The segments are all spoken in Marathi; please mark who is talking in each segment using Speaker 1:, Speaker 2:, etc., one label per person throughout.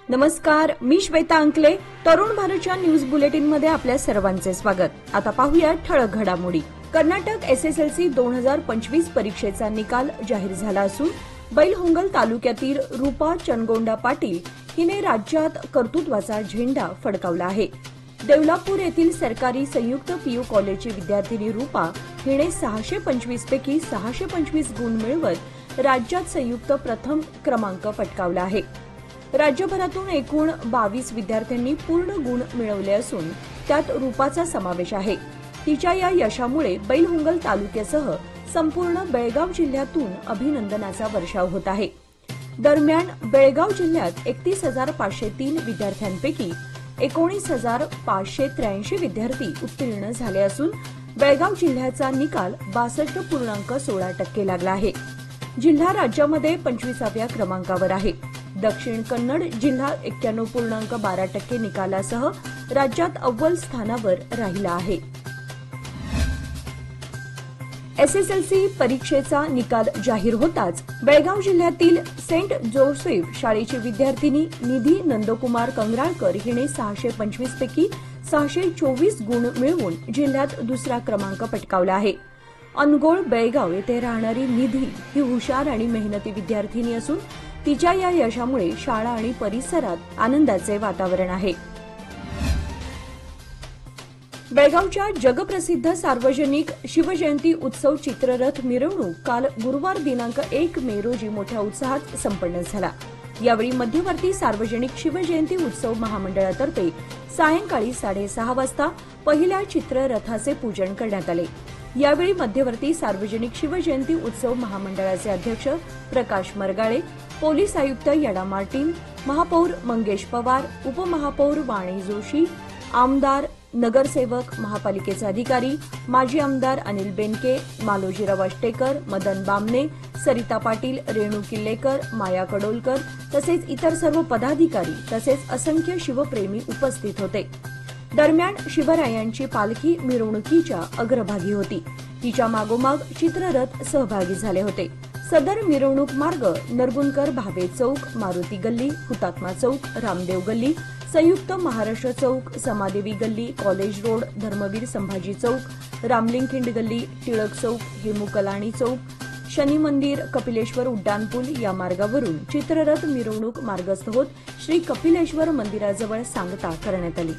Speaker 1: नमस्कार, मी श्वेता अंकले. तरुण भारतच्या न्यूज बुलेटिनमध्ये आपल्या सर्वांचे स्वागत. आता पाहूया ठळक घडामोडी. कर्नाटक एसएसएलसी 2025 परीक्षेचा निकाल जाहीर झाला असून बैलहोंगल तालुक्यातील रूपा चनगोंडा पाटील हिने राज्यात कर्तृत्वाचा झेंडा फडकावला आहे. देवलापूर येथील सरकारी संयुक्त पीयू कॉलेजची विद्यार्थिनी रूपा हिने 625 पैकी 625 गुण मिळवत राज्यात संयुक्त प्रथम क्रमांक पटकावला आहे. राज्यभरातून एकूण 22 विद्यार्थ्यांनी पूर्ण गुण मिळवले असून त्यात रूपाचा समावेश आहे. तिच्या या यशामुळे बैलहोंगल तालुक्यासह संपूर्ण बेळगाव जिल्ह्यातून अभिनंदनाचा वर्षाव होत आहे. दरम्यान बेळगाव जिल्ह्यात 31,503 विद्यार्थ्यांपैकी 19,583 विद्यार्थी उत्तीर्ण झाले असून बेळगाव जिल्ह्याचा निकाल 62.16% लागला आहे. जिल्हा राज्यामध्ये 25व्या क्रमांकावर आहे. दक्षिण कन्नड जिल्हा 91.12% निकालासह राज्यात अव्वल स्थानावर राहिला आहे. एसएसएलसी परीक्षेचा निकाल जाहीर होताच बेळगाव जिल्ह्यातील सेंट जोसेफ शाळेची विद्यार्थिनी निधी नंदकुमार कंगराळकर हिने 625 पैकी 624 गुण मिळवून जिल्ह्यात दुसरा क्रमांक पटकावला आहे. अनगोळ बेळगाव येथे राहणारी निधी ही हुशार आणि मेहनती विद्यार्थिनी असून तिच्या या यशामुळे शाळा आणि परिसरात आनंदाचे वातावरण आहे. बेळगावच्या जगप्रसिद्ध सार्वजनिक शिवजयंती उत्सव चित्ररथ मिरवणूक काल गुरुवार दिनांक 1 मे रोजी मोठ्या उत्साहात संपन्न झाला. यावेळी मध्यवर्ती सार्वजनिक शिवजयंती उत्सव महामंडळातर्फे सायंकाळी 6:30 वाजता पहिल्या चित्ररथाचे पूजन करण्यात आले. यावेळी मध्यवर्ती सार्वजनिक शिवजयंती उत्सव महामंडळाचे अध्यक्ष प्रकाश मरगाळे, पोलीस आयुक्त यडा मार्टिन, महापौर मंगेश पवार, उपमहापौर वाणी जोशी, आमदार, नगरसेवक, महापालिकेचे अधिकारी, माजी आमदार अनिल बेनके, मालोजीराव अष्टेकर, मदन बामणे, सरिता पाटील, रेणू किल्लेकर, माया कडोलकर तसेच इतर सर्व पदाधिकारी तसेच असंख्य शिवप्रेमी उपस्थित होते. दरम्यान शिवरायांची पालखी मिरवणुकीच्या अग्रभागी होती. तिच्या मागोमाग चित्ररथ सहभागी झाले होते. सदर मिरवणूक मार्ग नरगुंदकर भावे चौक, मारुती गल्ली, हुतात्मा चौक, रामदेव गल्ली, संयुक्त महाराष्ट्र चौक, समादेवी गल्ली, कॉलेज रोड, धर्मवीर संभाजी चौक, रामलिंगखिंड गल्ली, टिळक चौक, हेमू कलाणी चौक, शनी मंदिर, कपिलेश्वर उड्डाणपूल या मार्गावरून चित्ररथ मिरवणूक मार्गस्थ होत श्री कपिलेश्वर मंदिराजवळ सांगता करण्यात आली.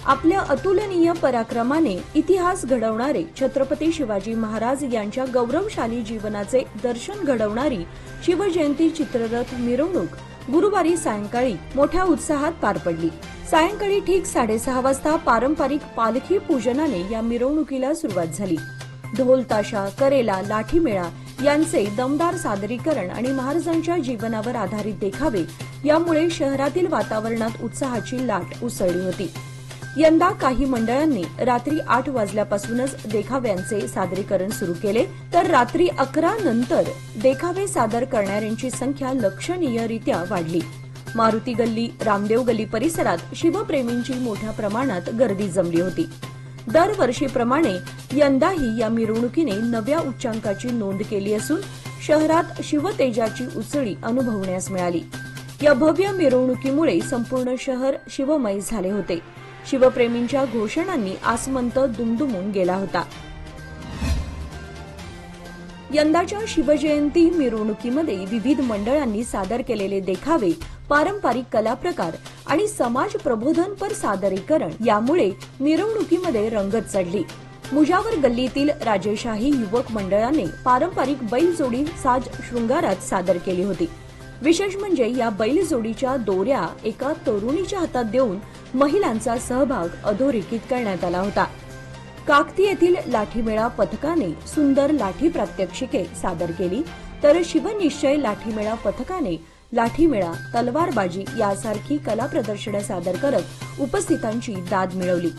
Speaker 1: आपल्या अतुलनीय पराक्रमाने इतिहास घडवणारे छत्रपती शिवाजी महाराज यांच्या गौरवशाली जीवनाचे दर्शन घडवणारी शिवजयंती चित्ररथ मिरवणूक गुरुवारी सायंकाळी मोठ्या उत्साहात पार पडली. सायंकाळी ठीक 6:30 वाजता पारंपरिक पालखी पूजनाने या मिरवणुकीला सुरुवात झाली. ढोल ताशा, करेला, लाठीमेळा यांचे दमदार सादरीकरण आणि महाराजांच्या जीवनावर आधारित देखावे यामुळे शहरातील वातावरणात उत्साहाची लाट उसळली होती. यंदा काही मंडळांनी रात्री 8 वाजल्यापासूनच देखाव्यांचे सादरीकरण सुरू केले, तर रात्री 11 नंतर देखावे सादर करणाऱ्यांची संख्या लक्षणीयरित्या वाढली. मारुती गल्ली, रामदेव गल्ली परिसरात शिवप्रेमींची मोठ्या प्रमाणात गर्दी जमली होती. दरवर्षीप्रमाणे यंदाही या मिरवणुकीने नव्या उच्चांकाची नोंद केली असून शहरात शिवतेजाची उसळी अनुभवण्यास मिळाली. या भव्य मिरवणुकीमुळे संपूर्ण शहर शिवमय झाले होते. शिवप्रेमींच्या घोषणांनी आसमंत दुमदुमून गेला होता. यंदाच्या शिवजयंती मिरवणुकीमध्ये विविध मंडळांनी सादर केलेले देखावे, पारंपरिक कलाप्रकार आणि समाज प्रबोधनपर सादरीकरण यामुळे मिरवणुकीमध्ये रंगत चढली. मुजावर गल्लीतील राजेशाही युवक मंडळाने पारंपरिक बैलजोडी साज शृंगारात सादर केली होती. विशेष म्हणजे या बैलजोडीच्या दोऱ्या एका तरुणीच्या हातात देऊन महिलांचा सहभाग अधोरेखित करण्यात आला होता. काकती येथील लाठीमेळा पथकाने सुंदर लाठी प्रात्यक्षिके सादर केली, तर शिवनिश्चय लाठीमेळा पथकाने लाठीमेळा, तलवारबाजी यासारखी कला प्रदर्शने सादर करत उपस्थितांची दाद मिळवली.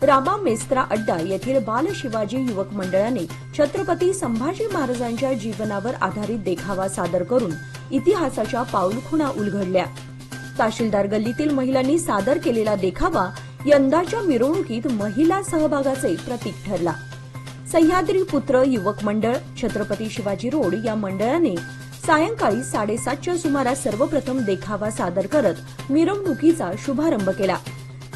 Speaker 1: रामा मेस्त्रा अड्डा येथील बाल शिवाजी युवक मंडळाने छत्रपती संभाजी महाराजांच्या जीवनावर आधारित देखावा सादर करून इतिहासाच्या पाऊलखुणा उलगडल्या. तहसीलदार गल्लीतील महिलांनी सादर केलेला देखावा यंदाच्या मिरवणुकीत महिला सहभागाचे प्रतीक ठरला. सह्याद्री पुत्र युवक मंडळ, छत्रपती शिवाजी रोड या मंडळाने सायंकाळी 7:30च्या सुमारास सर्वप्रथम देखावा सादर करत मिरवणुकीचा शुभारंभ केला।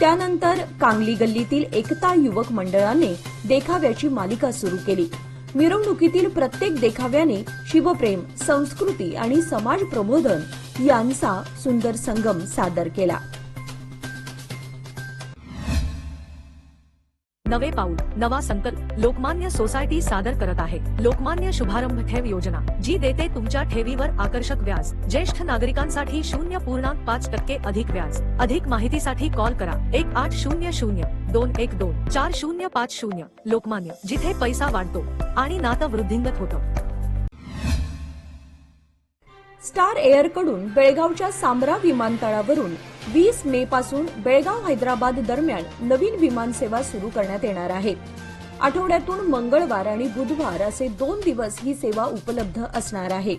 Speaker 1: त्यानंतर कांगली गल्लीतील एकता युवक मंडळाने देखाव्याची मालिका सुरू केली। मिरवणुकीतील प्रत्येक देखाव्याने शिवप्रेम, संस्कृती आणि समाज प्रबोधन यांचा सुंदर संगम सादर केला।
Speaker 2: नवे पाऊल नवा संकल्प लोकमान्य सोसायटी सादर करत आहे लोकमान्य शुभारंभ ठेव योजना, जी देते तुमच्या ठेवीवर आकर्षक व्याज। ज्येष्ठ नागरिकांसाठी 0.5% अधिक व्याज। अधिक माहितीसाठी कॉल करा 1800-212-4050। लोकमान्य, जिथे पैसा वाढतो आणि नातं वृद्धिंगत होतं।
Speaker 1: स्टार एअर कडून बेळगावच्या सांब्रा विमानतळावरून 20 मे पासून बेळगाव हैदराबाद दरम्यान नवीन विमान सेवा सुरू करण्यात येणार आहे। आठवड्यातून मंगळवार आणि बुधवार असे 2 दिवस ही सेवा उपलब्ध असणार आहे।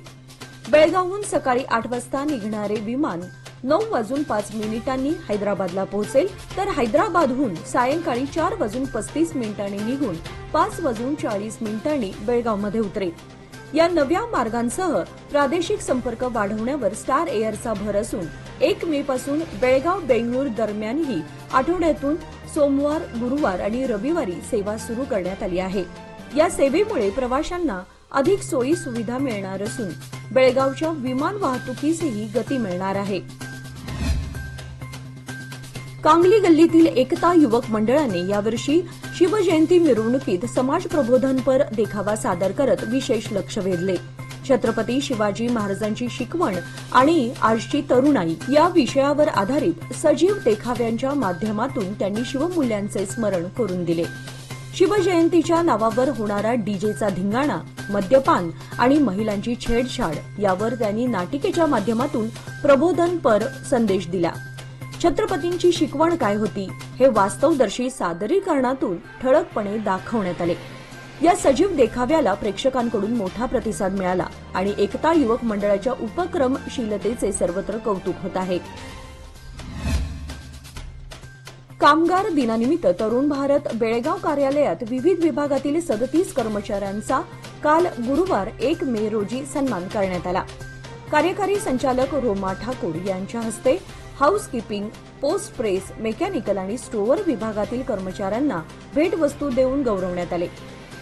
Speaker 1: बेळगावहून सकाळी 8 वाजता निघणारे विमान 9:05 हैदराबादला पोहोचेल, तर हैदराबादहून सायंकाळी 4:35 निघून 5:40 बेळगावमध्ये उतरेल। या नव्या मार्गांसह प्रादेशिक संपर्क वाढवण्यावर स्टार एअरचा भर असून 1 मे पासून बेळगाव बेंगळूर दरम्यानही आठवड्यातून सोमवार, गुरुवार आणि रविवारी सेवा सुरू करण्यात आली आहे। या सेवेमुळे प्रवाशांना अधिक सोयी सुविधा मिळणार असून बेळगावच्या विमान वाहतुकीसही गती मिळणार आहे। कांगली गल्लीतील एकता युवक मंडळाने यावर्षी शिवजयंती मिरवणुकीत समाज प्रबोधनपर देखावा सादर करत विशेष लक्ष वेधले। छत्रपती शिवाजी महाराजांची शिकवण आणि आजची तरुणाई या विषयावर आधारित सजीव देखाव्यांच्या माध्यमातून त्यांनी शिवमूल्यांचे स्मरण करून दिले। शिवजयंतीच्या नावावर होणारा डीजेचा धिंगाणा, मद्यपान आणि महिलांची छेडछाड यावर त्यांनी नाटिकेच्या माध्यमातून प्रबोधनपर संदेश दिला। छत्रपतींची शिकवण काय होती हे वास्तवदर्शी सादरीकरणातून ठळकपणे दाखवण्यात आले। या सजीव देखाव्याला प्रेक्षकांकडून मोठा प्रतिसाद मिळाला आणि एकता युवक मंडळाच्या उपक्रमशीलतेचे सर्वत्र कौतुक होत आहे। कामगार दिनानिमित्त तरुण भारत बेळगाव कार्यालयात विविध विभागातील 37 कर्मचाऱ्यांचा काल गुरुवार 1 मे रोजी सन्मान करण्यात आला। कार्यकारी संचालक रोमा ठाकूर यांच्या हस्ते हाऊसकीपिंग, पोस्ट प्रेस, मेकॅनिकल आणि स्टोअर विभागातील कर्मचाऱ्यांना भेटवस्तू देऊन गौरवण्यात आले।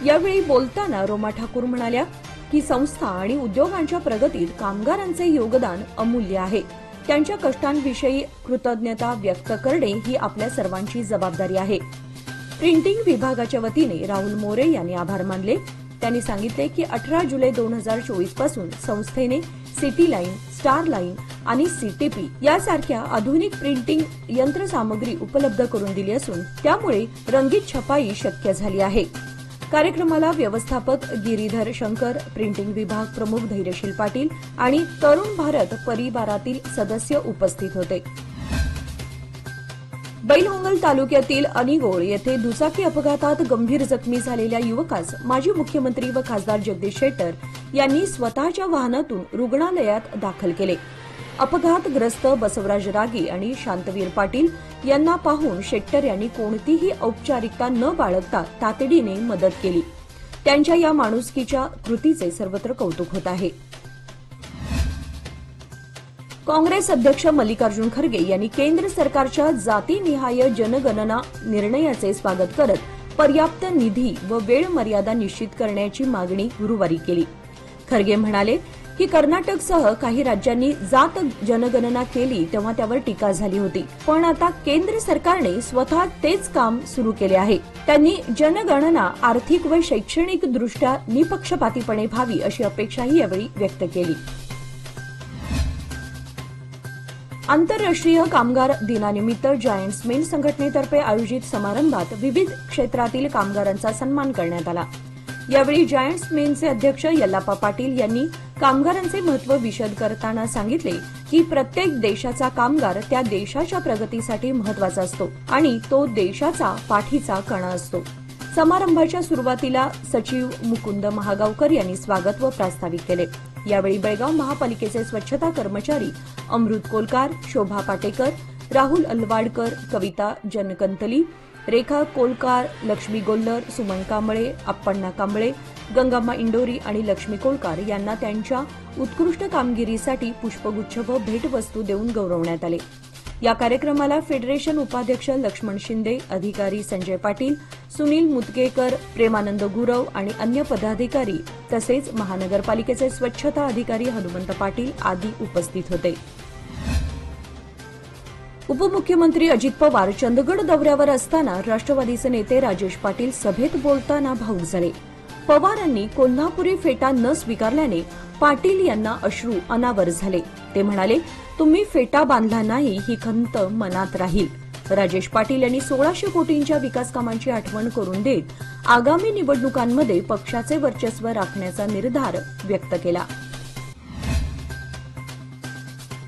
Speaker 1: यावेळी बोलताना रोमा ठाकूर म्हणाल्या की संस्था आणि उद्योगांच्या प्रगतीत कामगारांचे योगदान अमूल्य आहे। त्यांच्या कष्टांविषयी कृतज्ञता व्यक्त करणे ही आपल्या सर्वांची जबाबदारी आहे। प्रिंटिंग विभागाच्या वतीने राहुल मोरे यांनी आभार मानले। त्यांनी सांगितले की 18 जुलै 2024 पासून संस्थेने सिटी लाईन, स्टार लाईन आणि सीटीपी यासारख्या आधुनिक प्रिंटिंग यंत्रसामग्री उपलब्ध करून दिली असून त्यामुळे रंगीत छपाई शक्य झाली आहे। कार्यक्रमाला व्यवस्थापक गिरीधर शंकर, प्रिंटिंग विभाग प्रमुख धैर्यशील पाटील आणि तरुण भारत परिवारातील सदस्य उपस्थित होते। बैलहंगल तालुक्यातील अनिगोळ येथे दुचाकी अपघातात गंभीर जखमी झालेल्या युवकास माजी मुख्यमंत्री व खासदार जगदीश शेट्टर यांनी स्वतःच्या वाहनातून रुग्णालयात दाखल केले। अपघातग्रस्त बसवराज रागी आणि शांतवीर पाटील यांना पाहून शेट्टर यांनी कोणतीही औपचारिकता न बाळगता तातडीने मदत केली। त्यांच्या या माणुसकीच्या कृतीचे सर्वत्र कौतुक होत आहे। काँग्रेस अध्यक्ष मल्लिकार्जुन खरगे यांनी केंद्र सरकारच्या जातीनिहाय जनगणना निर्णयाचे स्वागत करत पर्याप्त निधी व वेळ मर्यादा निश्चित करण्याची मागणी गुरुवारी केली। खरगे म्हणाले की कर्नाटकसह काही राज्यांनी जात जनगणना केली तेव्हा त्यावर टीका झाली होती, पण आता केंद्र सरकारने स्वतः तेच काम सुरू केले आहे। त्यांनी जनगणना आर्थिक व शैक्षणिक दृष्ट्या निपक्षपातीपणे व्हावी अशी अपेक्षाही यावेळी व्यक्त केली। आंतरराष्ट्रीय कामगार दिनानिमित्त जायंट्स मेन संघटनेतर्फे आयोजित समारंभात विविध क्षेत्रातील कामगारांचा सन्मान करण्यात आला। यावेळी जायंट्स मेनचे अध्यक्ष यल्लाप्पा पाटील यांनी कामगारांचे महत्त्व विशद करताना सांगितले की प्रत्येक देशाचा कामगार त्या देशाच्या प्रगतीसाठी महत्त्वाचा असतो आणि तो देशाचा पाठीचा कणा असतो। समारंभाच्या सुरुवातीला सचिव मुकुंद महागावकर यांनी स्वागत व प्रास्ताविक केले। यावेळी बेळगाव महापालिकेचे स्वच्छता कर्मचारी अमृत कोलकार, शोभा पाटेकर, राहुल अलवाडकर, कविता जनकंतली, रेखा कोलकार, लक्ष्मी गोल्लर, सुमन कांबळे, अप्पण्णा कांबळे, गंगाम्मा इंडोरी आणि लक्ष्मी कोळकार यांना त्यांच्या उत्कृष्ट कामगिरीसाठी पुष्पगुच्छ व भेटवस्तू देऊन गौरवण्यात आले। या कार्यक्रमाला फेडरेशन उपाध्यक्ष लक्ष्मण शिंदे, अधिकारी संजय पाटील, सुनील मुदगेकर, प्रेमानंद गुरव आणि अन्य पदाधिकारी तसेच महानगरपालिकेचे स्वच्छता अधिकारी हनुमंत पाटील आदी उपस्थित होते। उपमुख्यमंत्री अजित पवार चंदगड दौऱ्यावर असताना राष्ट्रवादीचे नेते राजेश पाटील सभेत बोलताना भावूक झाले। पवारांनी कोल्हापुरी फेटा न स्वीकारल्याने पाटील यांना अश्रू अनावर झाले। ते म्हणाले, तुम्ही फेटा बांधला नाही ही खंत मनात राहील। राजेश पाटील यांनी 1600 कोटींच्या विकास कामांची आठवण करून देत आगामी निवडणुकांमध्ये पक्षाचे वर्चस्व राखण्याचा निर्धार व्यक्त केला।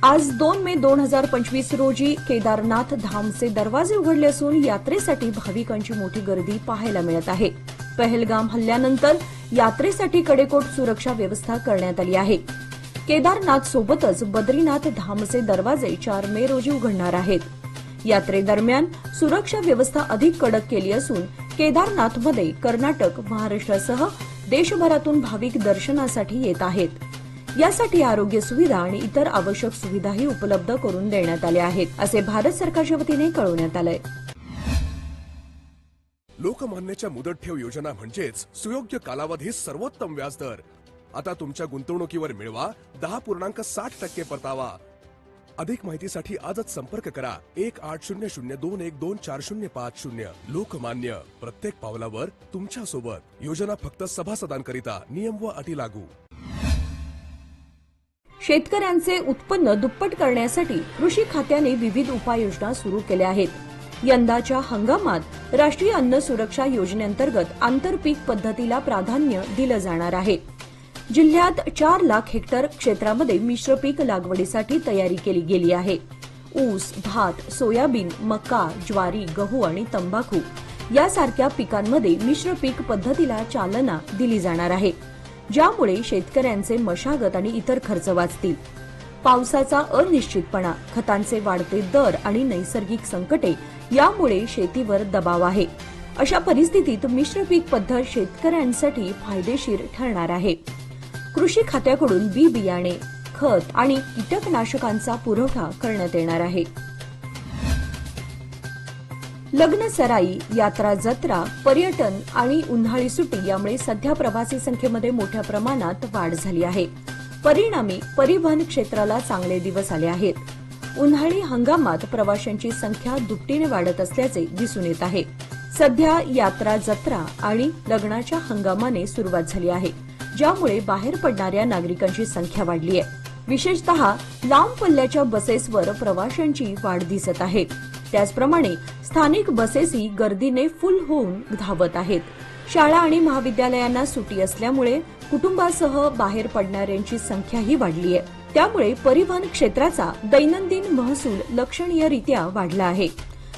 Speaker 1: आज 2 मे 2025 रोजी केदारनाथ धामचे दरवाजे उघडले असून यात्रेसाठी भाविकांची मोठी गर्दी पाहायला मिळत आहे। पहलगाम हल्ल्यानंतर यात्रेसाठी कडेकोट सुरक्षा व्यवस्था करण्यात आली आहे। केदारनाथ सोबतच बद्रीनाथ धामचे दरवाजे 4 मे रोजी उघडणार आहेत। यात्रेदरम्यान सुरक्षा व्यवस्था अधिक कडक केली असून केदारनाथमध्ये कर्नाटक, महाराष्ट्रासह देशभरातून भाविक दर्शनासाठी येत आहेत। यासाठी आरोग्य सुविधा आणि इतर आवश्यक सुविधाही उपलब्ध करून देण्यात आल्या आहेत, असे भारत सरकारच्या वतीने कळवण्यात आलंय।
Speaker 3: लोकमान्यच्या मुदत ठेव योजना म्हणजेच सुयोग्य कालावधी सर्वोत्तम व्याजदर। आता तुमच्या गुंतवणुकीवर मिळवा 10.60% परतावा। अधिक माहितीसाठी आजच संपर्क करा 1800212405। लोकमान्य, प्रत्येक पावलावर तुमच्या सोबत। योजना फक्त सभासदांकरिता, नियम व अटी लागू।
Speaker 1: शेतकऱ्यांचे उत्पन्न दुप्पट करण्यासाठी कृषी खात्याने विविध उपाययोजना सुरू केल्या आहेत। यंदाच्या हंगामात राष्ट्रीय अन्न सुरक्षा योजनेअंतर्गत आंतरपीक पद्धतीला प्राधान्य दिलं जाणार आहे। जिल्ह्यात 4 लाख हेक्टर क्षेत्रामध्ये मिश्र पीक लागवडीसाठी तयारी केली गेली आहे। ऊस, भात, सोयाबीन, मका, ज्वारी, गहू आणि तंबाखू यासारख्या पिकांमध्ये मिश्र पीक पद्धतीला चालना दिली जाणार आहे, ज्यामुळे शेतकऱ्यांचे मशागत आणि इतर खर्च वाचतील। पावसाचा अनिश्चितपणा, खतांचे वाढते दर आणि नैसर्गिक संकटे यामुळे शेतीवर दबाव आहे। अशा परिस्थितीत मिश्र पीक पद्धत शेतकऱ्यांसाठी फायदेशीर ठरणार आहे। कृषी खात्याकडून बी बियाणे, खत आणि कीटकनाशकांचा पुरवठा करण्यात येणार आहे। लग्न सराई, यात्रा जत्रा, पर्यटन आणि उन्हाळी सुट्टी यामुळे सध्या प्रवासी संख्येमध्ये मोठ्या प्रमाणात वाढ झाली आहे। परिणामी परिवहन क्षेत्राला चांगले दिवस आले आहेत। उन्हाळी हंगामात प्रवाशांची संख्या दुपटीने वाढत असल्याचे दिसून येत आहे। सध्या यात्रा जत्रा आणि लग्नाच्या हंगामाने सुरुवात झाली आहे, ज्यामुळे बाहेर पडणाऱ्या नागरिकांची संख्या वाढली आहे। विशेषतः लांब पल्ल्याच्या बसेसवर प्रवाशांची वाढ दिसत आहे। त्याचप्रमाणे स्थानिक बसेसही गर्दीने फुल होऊन धावत आहेत। शाळा आणि महाविद्यालयांना सुट्टी असल्यामुळे कुटुंबासह बाहेर पडणाऱ्यांची संख्याही वाढली आहे। त्यामुळे परिवहन क्षेत्राचा दैनंदिन महसूल लक्षणीयरित्या वाढला आहे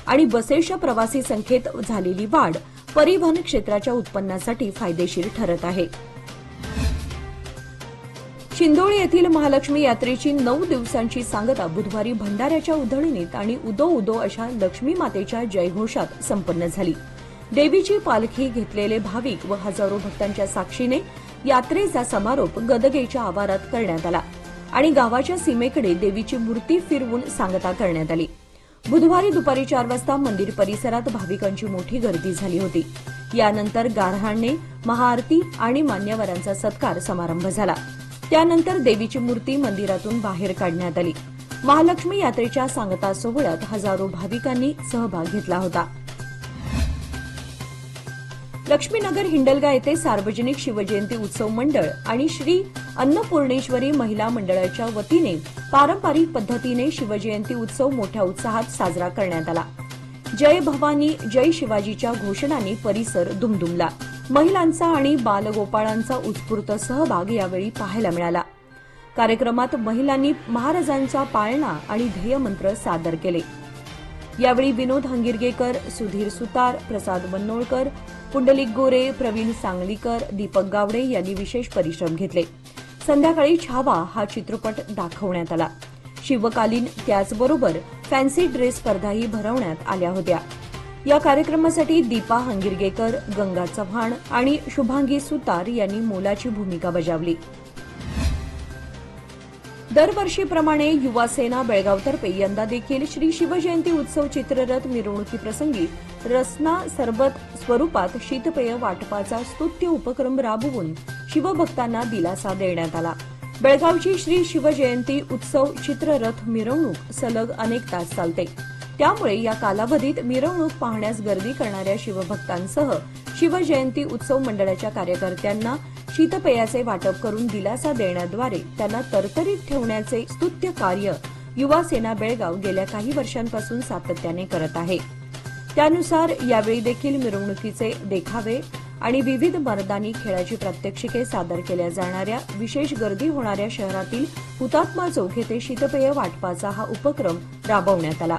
Speaker 1: आणि बसेसच्या प्रवासी संख्येत झालेली वाढ परिवहन क्षेत्राच्या उत्पन्नासाठी फायदेशीर ठरत आहे। शिंदोळी येथील महालक्ष्मी यात्रेची 9 दिवसांची सांगता बुधवारी भंडाऱ्याच्या उधळणीत आणि उदो उदो अशा लक्ष्मी मातेच्या जयघोषात संपन्न झाली। देवीची पालखी घेतलेले भाविक व हजारो भक्तांच्या साक्षीने यात्रेचा समारोप गदगेच्या आवारात करण्यात आला आणि गावाच्या सीमेकडे देवीची मूर्ती फिरवून सांगता करण्यात आली। बुधवारी दुपारी 4 वाजता मंदिर परिसरात भाविकांची मोठी गर्दी झाली होती। यानंतर गारहाणे, महाआरती आणि मान्यवरांचा सत्कार समारंभ झाला। त्यानंतर देवीची मूर्ती मंदिरातून बाहेर काढण्यात आली। महालक्ष्मी यात्रेच्या सांगता सोहळ्यात हजारो भाविकांनी सहभाग घेतला होता। लक्ष्मीनगर हिंडलगा येथे सार्वजनिक शिवजयंती उत्सव मंडळ आणि श्री अन्नपूर्णेश्वरी महिला मंडळाच्या वतीने पारंपरिक पद्धतीने शिवजयंती उत्सव मोठ्या उत्साहात साजरा करण्यात आला। जय भवानी, जय शिवाजीच्या घोषणांनी परिसर दुमदुमला। महिलांचा आणि बालगोपाळांचा उत्स्फूर्त सहभाग यावेळी पाहायला मिळाला। कार्यक्रमात महिलांनी महाराजांचा पाळणा आणि ध्येयमंत्र सादर केले। यावेळी विनोद हंगिरगेकर, सुधीर सुतार, प्रसाद वन्नोळकर, पुंडलिक गोरे, प्रवीण सांगलीकर, दीपक गावडे यांनी विशेष परिश्रम घेतले। संध्याकाळी छावा हा चित्रपट दाखवण्यात आला। शिवकालीन त्याचबरोबर फॅन्सी ड्रेस स्पर्धाही भरवण्यात आल्या होत्या। या कार्यक्रमासाठी दीपा हंगिरगेकर, गंगा चव्हाण आणि शुभांगी सुतार यांनी मोलाची भूमिका बजावली. दरवर्षीप्रमाणे युवा सेना बेळगावतर्फे यंदा देखील श्री शिवजयंती उत्सव चित्ररथ मिरवणुकीप्रसंगी रसना सरबत स्वरूपात शीतपेय वाटपाचा स्तुत्य उपक्रम राबवून शिवभक्तांना दिलासा देण्यात आला. बेळगावची श्री शिवजयंती उत्सव चित्ररथ मिरवणूक सलग अनेक तास चालते. त्यामुळे या कालावधीत मिरवणूक पाहण्यास गर्दी करणाऱ्या शिवभक्तांसह शिवजयंती उत्सव मंडळाच्या कार्यकर्त्यांना शीतपेयाचे वाटप करून दिलासा देण्याद्वारे त्यांना तरतरीत ठेवण्याचे स्तुत्य कार्य युवा सेना बेळगाव गेल्या काही वर्षांपासून सातत्याने करत आहे. त्यानुसार यावेळी देखील मिरवणुकीचे देखावे आणि विविध मर्दानी खेळाची प्रात्यक्षिके सादर केल्या जाणाऱ्या, विशेष गर्दी होणाऱ्या शहरातील हुतात्मा चौक येथे शीतपेय वाटपाचा हा उपक्रम राबवण्यात आला.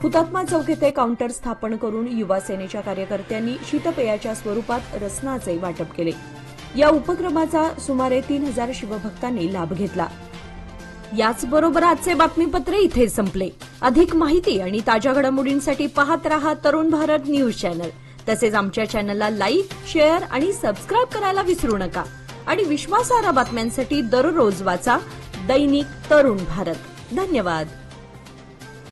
Speaker 1: हुतात्मा चौक येथे काउंटर स्थापन करून युवा सेनेच्या कार्यकर्त्यांनी शीतपेयाच्या स्वरूपात रसनाचे वाटप केले. या उपक्रमाचा सुमारे 3000 शिवभक्तांनी लाभ घेतला. याचबरोबर आजचे बातमीपत्र इथे संपले. अधिक माहिती आणि ताज्या घडामोडींसाठी पाहत रहा तरुण भारत न्यूज चॅनल. तसेच आमच्या चॅनलला लाईक, शेअर आणि सबस्क्राईब करायला विसरू नका. आणि विश्वासार्ह बातम्यांसाठी दररोज वाचा दैनिक तरुण भारत. धन्यवाद.